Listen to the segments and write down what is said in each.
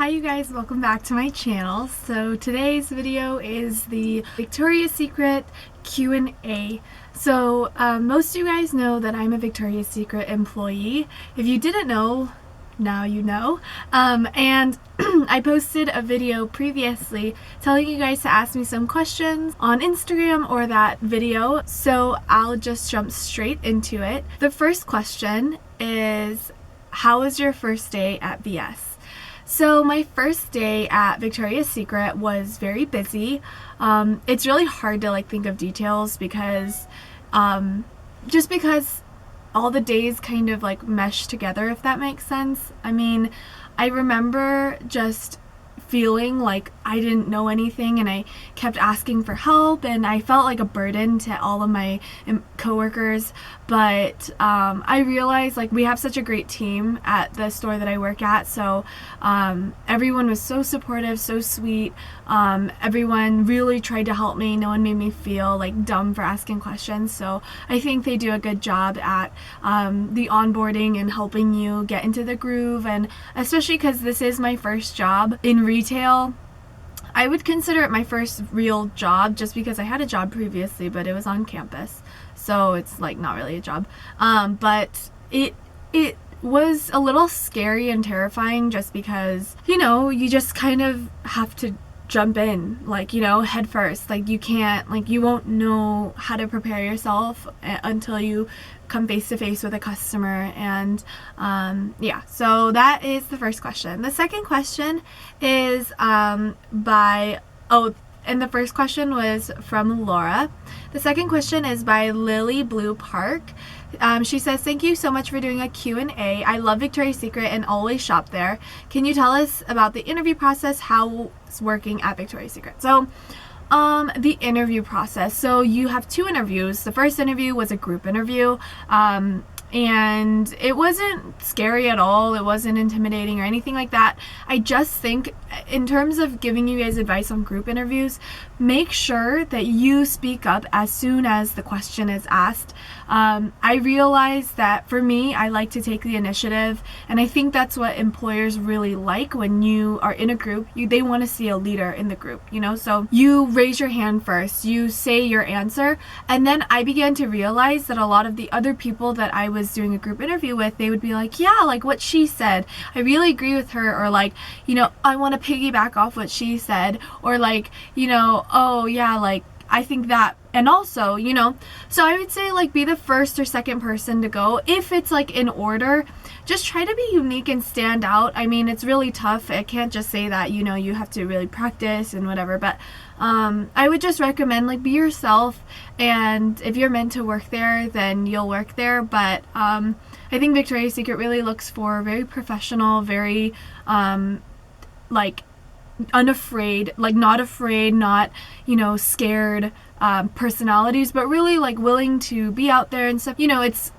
Hi you guys, welcome back to my channel. So today's video is the Victoria's Secret Q&A. So most of you guys know that I'm a Victoria's Secret employee. If you didn't know, now you know. And I posted a video previously telling you guys to ask me some questions on Instagram or that video. So I'll just jump straight into it. The first question is, how was your first day at VS? So my first day at Victoria's Secret was very busy. It's really hard to think of details because just because all the days kind of mesh together, if that makes sense. I mean, I remember just feeling like I didn't know anything and I kept asking for help and I felt like a burden to all of my coworkers, but I realized we have such a great team at the store that I work at, so everyone was so supportive, so sweet. Everyone really tried to help me. No one made me feel dumb for asking questions, so I think they do a good job at the onboarding and helping you get into the groove, and especially because this is my first job in retail. I would consider it my first real job just because I had a job previously, but it was on campus, so it's not really a job. But it was a little scary and terrifying just because, you just kind of have to jump in, head first. You can't, you won't know how to prepare yourself until you come face to face with a customer. And yeah, so that is the first question. The second question is and the first question was from Laura. The second question is by Lily Blue Park. She says, thank you so much for doing a Q&A. I love Victoria's Secret and always shop there. Can you tell us about the interview process, how it's working at Victoria's Secret? So the interview process. So you have two interviews. The first interview was a group interview. And it wasn't scary at all. It wasn't intimidating or anything like that. I just think in terms of giving you guys advice on group interviews, make sure that you speak up as soon as the question is asked. I realize that for me, I like to take the initiative, and I think that's what employers really like when you are in a group. They want to see a leader in the group, so you raise your hand first, you say your answer, and then I began to realize that a lot of the other people that I was doing a group interview with, they would be like, yeah, what she said, I really agree with her, or I want to piggyback off what she said, or oh yeah, I think that. And also, so I would say be the first or second person to go. If it's in order, just try to be unique and stand out. I mean, it's really tough. I can't just say that, you have to really practice and whatever, but I would just recommend be yourself, and if you're meant to work there, then you'll work there. But I think Victoria's Secret really looks for very professional, very unafraid, not afraid, not scared personalities, but really willing to be out there and stuff. It's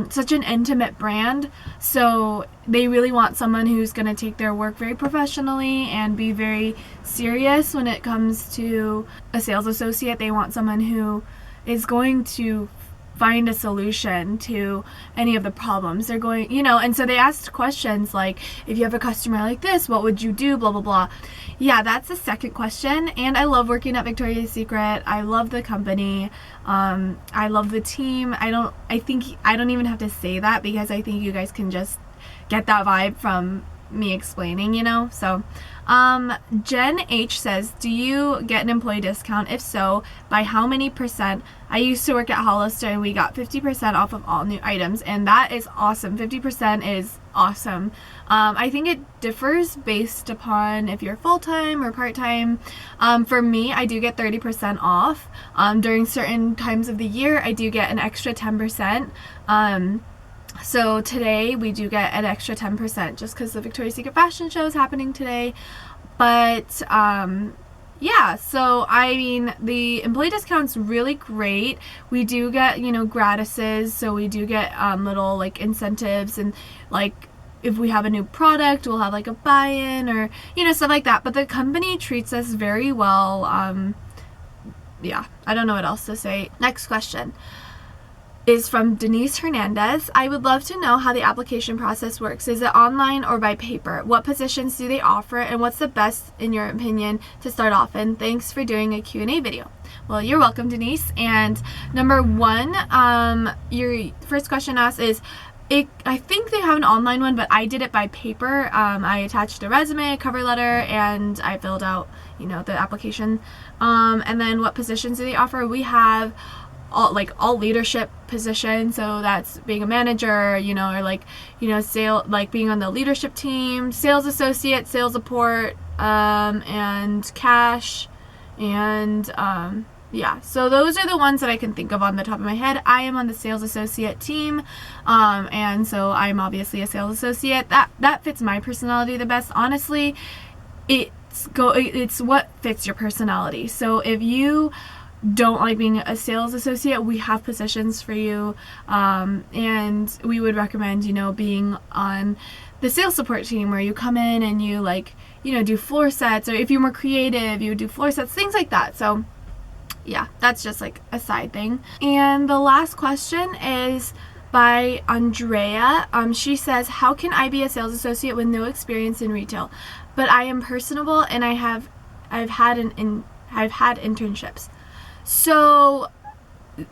such an intimate brand, so they really want someone who's going to take their work very professionally and be very serious when it comes to a sales associate. They want someone who is going to find a solution to any of the problems they're going, and so they asked questions if you have a customer like this, what would you do, blah blah blah. Yeah, that's the second question. And I love working at Victoria's Secret. I love the company. I love the team. I don't even have to say that because I think you guys can just get that vibe from me explaining, so Jen H says, do you get an employee discount? If so, by how many %? I used to work at Hollister and we got 50% off of all new items, and that is awesome. 50% is awesome. I think it differs based upon if you're full-time or part-time. For me, I do get 30% off. During certain times of the year, I do get an extra 10%. So today we do get an extra 10% just because the Victoria's Secret fashion show is happening today. But yeah, so I mean, the employee discount's really great. We do get, gratises, so we do get little incentives, and if we have a new product, we'll have a buy-in or stuff like that. But the company treats us very well. Yeah, I don't know what else to say. Next question. is from Denise Hernandez. I would love to know how the application process works. Is it online or by paper? What positions do they offer, and what's the best, in your opinion, to start off in? Thanks for doing a Q&A video. Well, you're welcome, Denise. And number one, your first question asked is, I think they have an online one, but I did it by paper. I attached a resume, a cover letter, and I filled out, the application. And then what positions do they offer? We have all leadership positions, so that's being a manager, or being on the leadership team, sales associate, sales support, and cash, and yeah, so those are the ones that I can think of on the top of my head. I am on the sales associate team, and so I'm obviously a sales associate. That fits my personality the best. Honestly, it's what fits your personality. So if you don't like being a sales associate, we have positions for you, and we would recommend, being on the sales support team, where you come in and you do floor sets, or if you're more creative, you would do floor sets, things like that. So yeah, that's just like a side thing. And the last question is by Andrea. She says, how can I be a sales associate with no experience in retail, but I am personable and I've had internships? So,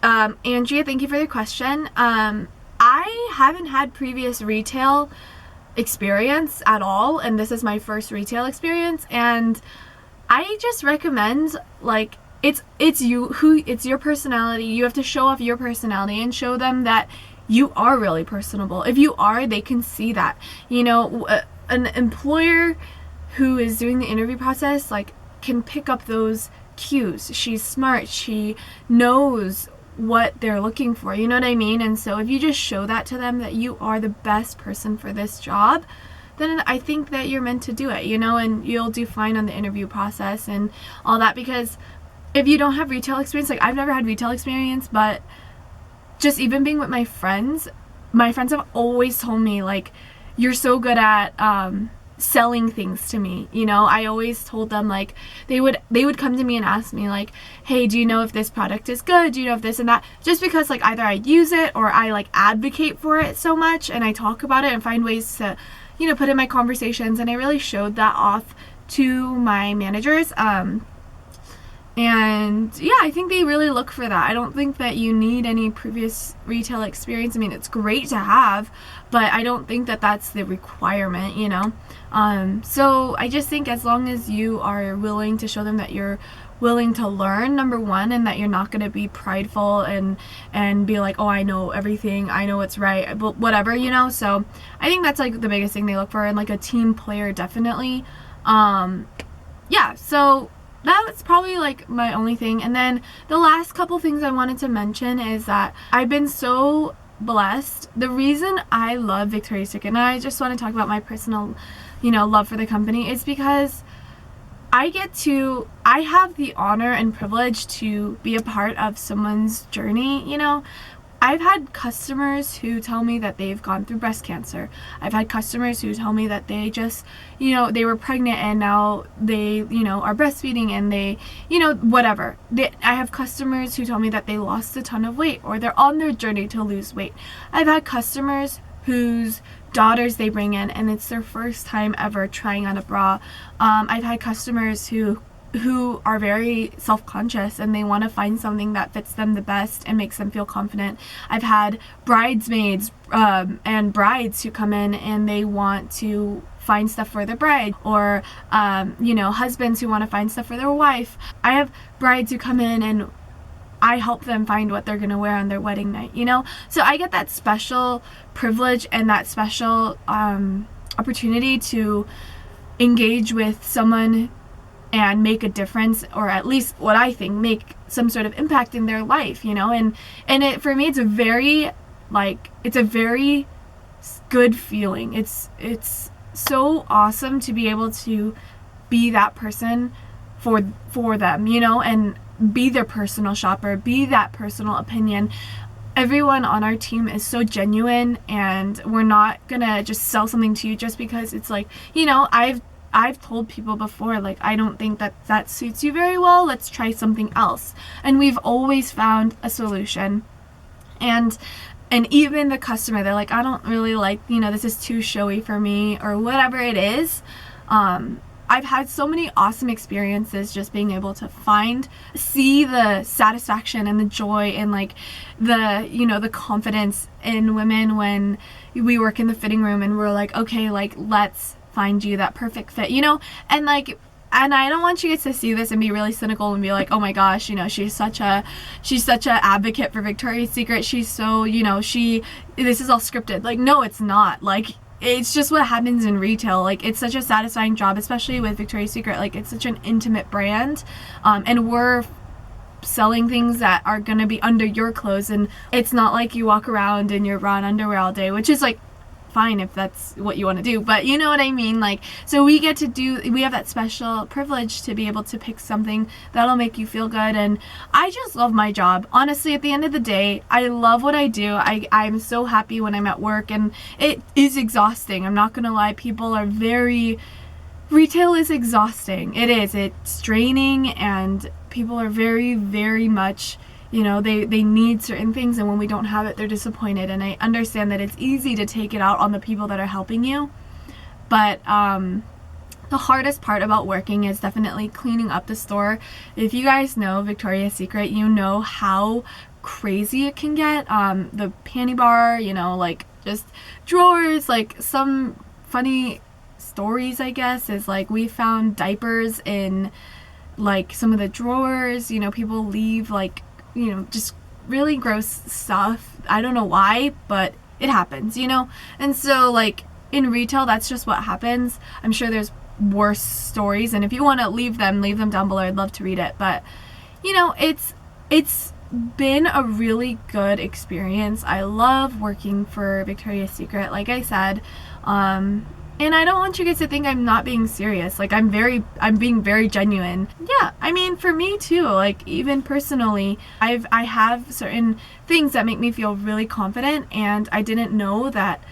Andrea, thank you for the question. I haven't had previous retail experience at all, and this is my first retail experience, and I just recommend, it's your personality. You have to show off your personality and show them that you are really personable. If you are, they can see that. An employer who is doing the interview process, can pick up those cues. She's smart. She knows what they're looking for. You know what I mean? And so if you just show that to them, that you are the best person for this job, then I think that you're meant to do it, and you'll do fine on the interview process and all that. Because if you don't have retail experience, I've never had retail experience, but just even being with my friends have always told me, you're so good at selling things to me. I always told them, they would come to me and ask me, hey, do you know if this product is good? Do you know if this and that? Just because either I use it or I advocate for it so much, and I talk about it and find ways to put in my conversations, and I really showed that off to my managers. And yeah, I think they really look for that. I don't think that you need any previous retail experience. I mean, it's great to have, but I don't think that that's the requirement, So I just think as long as you are willing to show them that you're willing to learn, number one, and that you're not going to be prideful and be like, oh, I know everything, I know what's right, but whatever, So I think that's the biggest thing they look for, and a team player, definitely. Yeah, so that was probably my only thing. And then the last couple things I wanted to mention is that I've been so blessed. The reason I love Victoria's Secret, and I just want to talk about my personal, love for the company, is because I have the honor and privilege to be a part of someone's journey. I've had customers who tell me that they've gone through breast cancer. I've had customers who tell me that they just, they were pregnant and now they, are breastfeeding, and they, whatever. I have customers who tell me that they lost a ton of weight, or they're on their journey to lose weight. I've had customers whose daughters they bring in, and it's their first time ever trying on a bra. I've had customers who are very self-conscious, and they want to find something that fits them the best and makes them feel confident. I've had bridesmaids and brides who come in and they want to find stuff for their bride, or husbands who want to find stuff for their wife. I have brides who come in and I help them find what they're going to wear on their wedding night, So I get that special privilege and that special opportunity to engage with someone and make a difference, or at least what I think, make some sort of impact in their life, and it, for me, it's a very good feeling. It's so awesome to be able to be that person for them, and be their personal shopper, be that personal opinion. Everyone on our team is so genuine, and we're not gonna just sell something to you just because it's I've told people before, I don't think that suits you very well, let's try something else. And we've always found a solution. And even the customer, they're like, I don't really like, you know, this is too showy for me, or whatever it is. I've had so many awesome experiences just being able to see the satisfaction and the joy and like the, you know, the confidence in women when we work in the fitting room and we're like, okay, like, let's find you that perfect fit, you know? And like, and I don't want you guys to see this and be really cynical and be like, oh my gosh, you know, she's such a advocate for Victoria's Secret. She's so, you know, this is all scripted. Like, no, it's not. Like, it's just what happens in retail. Like, it's such a satisfying job, especially with Victoria's Secret. Like, it's such an intimate brand, and we're selling things that are gonna be under your clothes, and it's not like you walk around in your bra and underwear all day, which is like fine if that's what you want to do, but you know what I mean. Like, so we have that special privilege to be able to pick something that'll make you feel good, and I just love my job. Honestly, at the end of the day, I love what I do. I'm so happy when I'm at work, and it is exhausting. I'm not gonna lie. Retail is exhausting. It is. It's draining, and people are very, very much, you know, they need certain things, and when we don't have it, they're disappointed. And I understand that it's easy to take it out on the people that are helping you, but the hardest part about working is definitely cleaning up the store. If you guys know Victoria's Secret, you know how crazy it can get. The panty bar, you know, like just drawers. Like, some funny stories, I guess, is like we found diapers in like some of the drawers. You know, people leave like, you know, just really gross stuff. I don't know why, but it happens, you know? And so, like, in retail, that's just what happens. I'm sure there's worse stories, and if you want to leave them down below. I'd love to read it. But, you know, it's been a really good experience. I love working for Victoria's Secret, like I said. And I don't want you guys to think I'm not being serious. Like, I'm being very genuine. Yeah, I mean, for me too, like, even personally, I have certain things that make me feel really confident, and I didn't know that,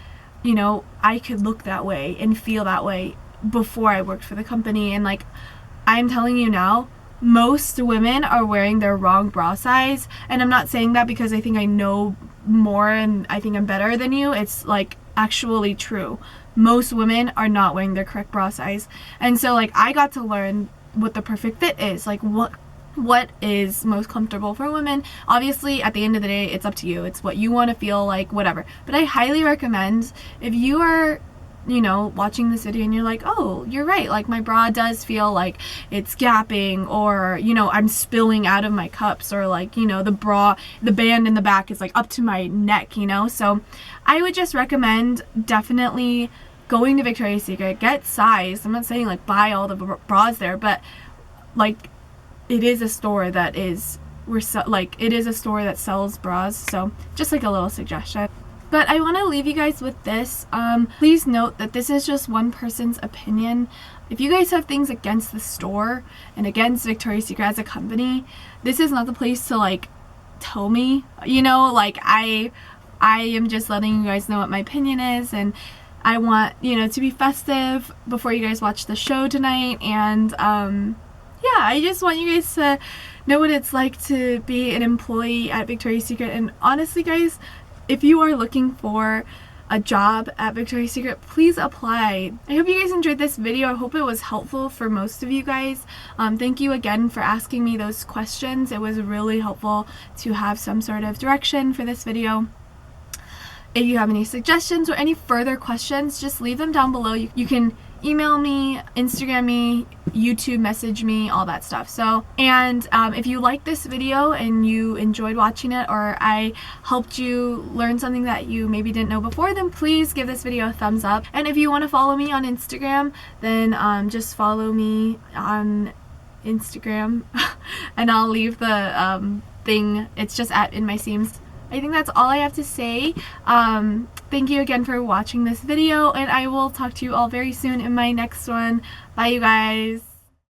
you know, I could look that way and feel that way before I worked for the company. And like, I'm telling you now, most women are wearing their wrong bra size, and I'm not saying that because I think I know more and I think I'm better than you. It's like actually true. Most women are not wearing their correct bra size. And so, like, I got to learn what the perfect fit is. Like, what is most comfortable for women. Obviously, at the end of the day, it's up to you. It's what you want to feel like, whatever. But I highly recommend, if you are, you know, watching this video and you're like, oh, you're right, like, my bra does feel like it's gapping, or, you know, I'm spilling out of my cups, or like, you know, the band in the back is like up to my neck, you know. So I would just recommend definitely going to Victoria's Secret, get size. I'm not saying like buy all the bras there, but like, it is a store that sells bras. So just like a little suggestion. But I want to leave you guys with this. Please note that this is just one person's opinion. If you guys have things against the store and against Victoria's Secret as a company, this is not the place to like tell me, you know. Like, I am just letting you guys know what my opinion is, and I want, you know, to be festive before you guys watch the show tonight. And yeah, I just want you guys to know what it's like to be an employee at Victoria's Secret. And honestly, guys, if you are looking for a job at Victoria's Secret, please apply. I hope you guys enjoyed this video. I hope it was helpful for most of you guys. Thank you again for asking me those questions. It was really helpful to have some sort of direction for this video. If you have any suggestions or any further questions, just leave them down below. You can email me, Instagram me, YouTube message me, all that stuff. So, and if you like this video and you enjoyed watching it, or I helped you learn something that you maybe didn't know before, then please give this video a thumbs up. And if you want to follow me on Instagram, then just follow me on Instagram and I'll leave the thing. It's just at inmyseams. I think that's all I have to say. Thank you again for watching this video, and I will talk to you all very soon in my next one. Bye, you guys.